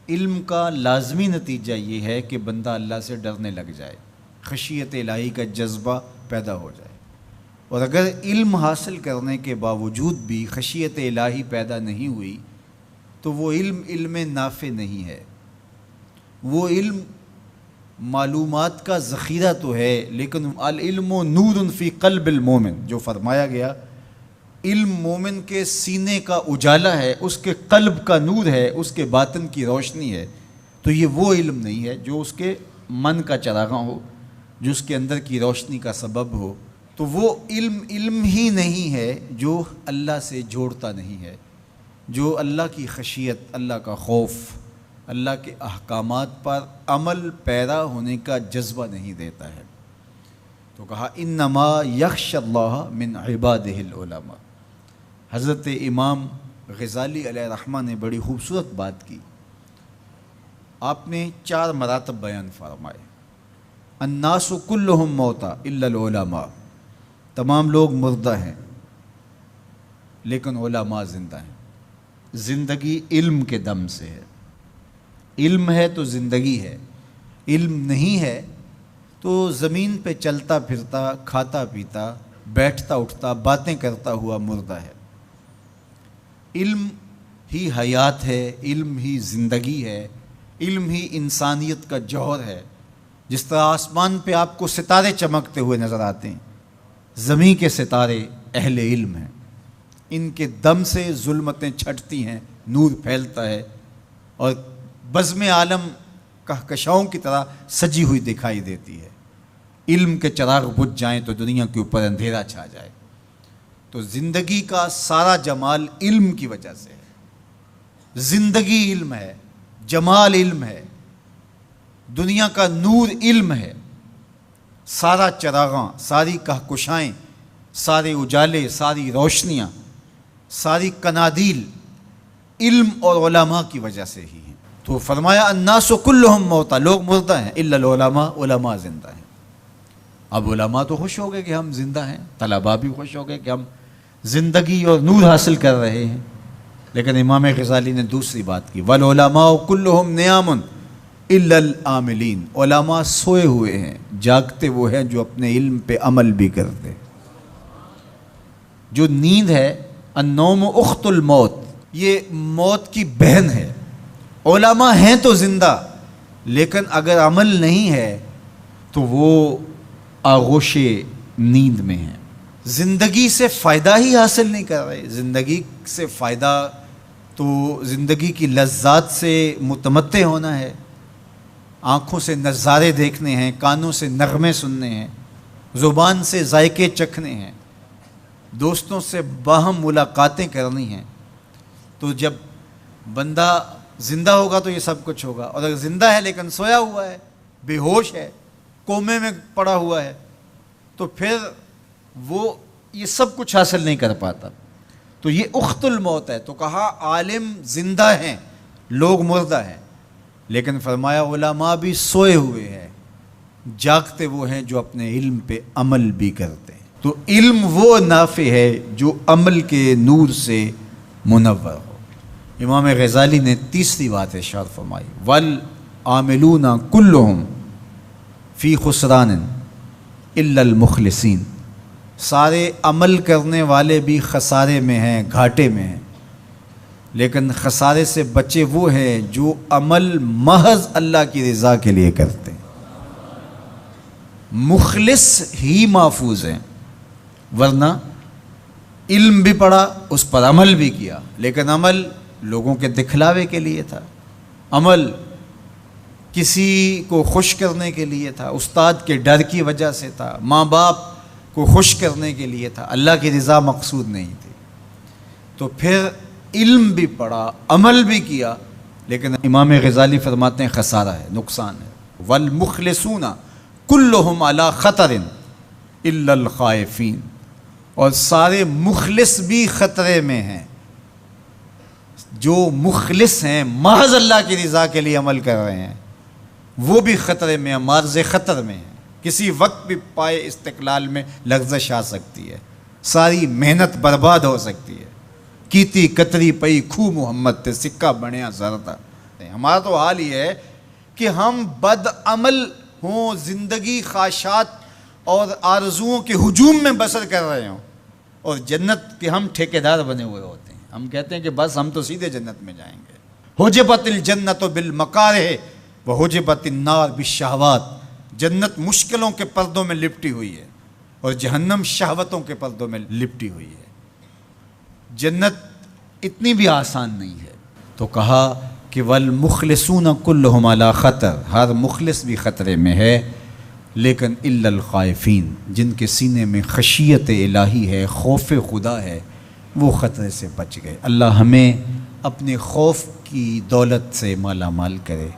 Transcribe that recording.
علم کا لازمی نتیجہ یہ ہے کہ بندہ اللہ سے ڈرنے لگ جائے، خشیت الہی کا جذبہ پیدا ہو جائے۔ اور اگر علم حاصل کرنے کے باوجود بھی خشیت الہی پیدا نہیں ہوئی تو وہ علم نافع نہیں ہے۔ وہ علم معلومات کا ذخیرہ تو ہے، لیکن العلم نور فی قلب المومن، جو فرمایا گیا علم مومن کے سینے کا اجالا ہے، اس کے قلب کا نور ہے، اس کے باطن کی روشنی ہے۔ تو یہ وہ علم نہیں ہے جو اس کے من کا چراغاں ہو، جو اس کے اندر کی روشنی کا سبب ہو۔ تو وہ علم ہی نہیں ہے جو اللہ سے جوڑتا نہیں ہے، جو اللہ کی خشیت، اللہ کا خوف، اللہ کے احکامات پر عمل پیرا ہونے کا جذبہ نہیں دیتا ہے۔ تو کہا انما یخش اللہ من عبادہ العلماء۔ حضرت امام غزالی علیہ رحمہ نے بڑی خوبصورت بات کی۔ آپ نے 4 مراتب بیان فرمائے۔ الناس کلہم موتا الا العلماء، تمام لوگ مردہ ہیں لیکن علماء زندہ ہیں۔ زندگی علم کے دم سے ہے، علم ہے تو زندگی ہے، علم نہیں ہے تو زمین پہ چلتا پھرتا، کھاتا پیتا، بیٹھتا اٹھتا، باتیں کرتا ہوا مردہ ہے۔ علم ہی حیات ہے، علم ہی زندگی ہے، علم ہی انسانیت کا جوہر ہے۔ جس طرح آسمان پہ آپ کو ستارے چمکتے ہوئے نظر آتے ہیں، زمین کے ستارے اہل علم ہیں، ان کے دم سے ظلمتیں چھٹتی ہیں، نور پھیلتا ہے اور بزم عالم کہکشاؤں کی طرح سجی ہوئی دکھائی دیتی ہے۔ علم کے چراغ بجھ جائیں تو دنیا کے اوپر اندھیرا چھا جائے۔ تو زندگی کا سارا جمال علم کی وجہ سے ہے۔ زندگی علم ہے، جمال علم ہے، دنیا کا نور علم ہے۔ سارا چراغاں، ساری کہکشائیں، سارے اجالے، ساری روشنیاں، ساری کنادیل علم اور علماء کی وجہ سے ہی ہیں۔ تو فرمایا الناس کلہم موتا، لوگ مردہ ہیں الا العلماء، علماء زندہ ہیں۔ اب علماء تو خوش ہو گئے کہ ہم زندہ ہیں، طلباء بھی خوش ہو گئے کہ ہم زندگی اور نور حاصل کر رہے ہیں۔ لیکن امام غزالی نے دوسری بات کی، والعلماء کلہم نیام الا العاملین، علماء سوئے ہوئے ہیں، جاگتے وہ ہیں جو اپنے علم پہ عمل بھی کرتے۔ جو نیند ہے، النوم اخت الموت، یہ موت کی بہن ہے۔ علماء ہیں تو زندہ، لیکن اگر عمل نہیں ہے تو وہ آغوش نیند میں ہیں، زندگی سے فائدہ ہی حاصل نہیں کر رہے۔ زندگی سے فائدہ تو زندگی کی لذات سے متمتع ہونا ہے، آنکھوں سے نظارے دیکھنے ہیں، کانوں سے نغمے سننے ہیں، زبان سے ذائقے چکھنے ہیں، دوستوں سے باہم ملاقاتیں کرنی ہیں۔ تو جب بندہ زندہ ہوگا تو یہ سب کچھ ہوگا، اور اگر زندہ ہے لیکن سویا ہوا ہے، بے ہوش ہے، کومے میں پڑا ہوا ہے، تو پھر وہ یہ سب کچھ حاصل نہیں کر پاتا۔ تو یہ اخت الموت ہے۔ تو کہا عالم زندہ ہیں، لوگ مردہ ہیں، لیکن فرمایا علماء بھی سوئے ہوئے ہیں، جاگتے وہ ہیں جو اپنے علم پہ عمل بھی کرتے ہیں۔ تو علم وہ نافع ہے جو عمل کے نور سے منور ہو۔ امام غزالی نے تیسری بات ارشاد فرمائی، والعاملون کلہم فی خسران الا المخلصین، سارے عمل کرنے والے بھی خسارے میں ہیں، گھاٹے میں ہیں، لیکن خسارے سے بچے وہ ہیں جو عمل محض اللہ کی رضا کے لیے کرتے ہیں۔ مخلص ہی محفوظ ہیں، ورنہ علم بھی پڑھا، اس پر عمل بھی کیا، لیکن عمل لوگوں کے دکھلاوے کے لیے تھا، عمل کسی کو خوش کرنے کے لیے تھا، استاد کے ڈر کی وجہ سے تھا، ماں باپ کو خوش کرنے کے لیے تھا، اللہ کی رضا مقصود نہیں تھی۔ تو پھر علم بھی پڑھا، عمل بھی کیا، لیکن امام غزالی فرماتے ہیں خسارہ ہے، نقصان ہے۔ والمخلصون کلہم علی خطر الا الخائفین، اور سارے مخلص بھی خطرے میں ہیں۔ جو مخلص ہیں، محض اللہ کی رضا کے لیے عمل کر رہے ہیں، وہ بھی خطرے میں ہیں، معرض خطر میں ہیں۔ کسی وقت بھی پائے استقلال میں لغزش آ سکتی ہے، ساری محنت برباد ہو سکتی ہے۔ کیتی کتری پئی کھو محمد تے سکہ بنیا زردہ، کرتے ہیں. ہمارا تو حال یہ ہے کہ ہم بد عمل ہوں، زندگی خواہشات اور آرزوؤں کے ہجوم میں بسر کر رہے ہوں، اور جنت کے ہم ٹھیکیدار بنے ہوئے ہوتے ہیں. ہم کہتے ہیں کہ بس ہم تو سیدھے جنت میں جائیں گے. حجبت الجنت بالمکارہ وحجبت النار بالشہوات. جنت مشکلوں کے پردوں میں لپٹی ہوئی ہے اور جہنم شہوتوں کے پردوں میں لپٹی ہوئی ہے. جنت اتنی بھی آسان نہیں ہے. تو کہا کہ والمخلصون کلہم علی خطر، ہر مخلص بھی خطرے میں ہے، لیکن الا الخائفین، جن کے سینے میں خشیت الہی ہے، خوف خدا ہے، وہ خطرے سے بچ گئے. اللہ ہمیں اپنے خوف کی دولت سے مالا مال کرے.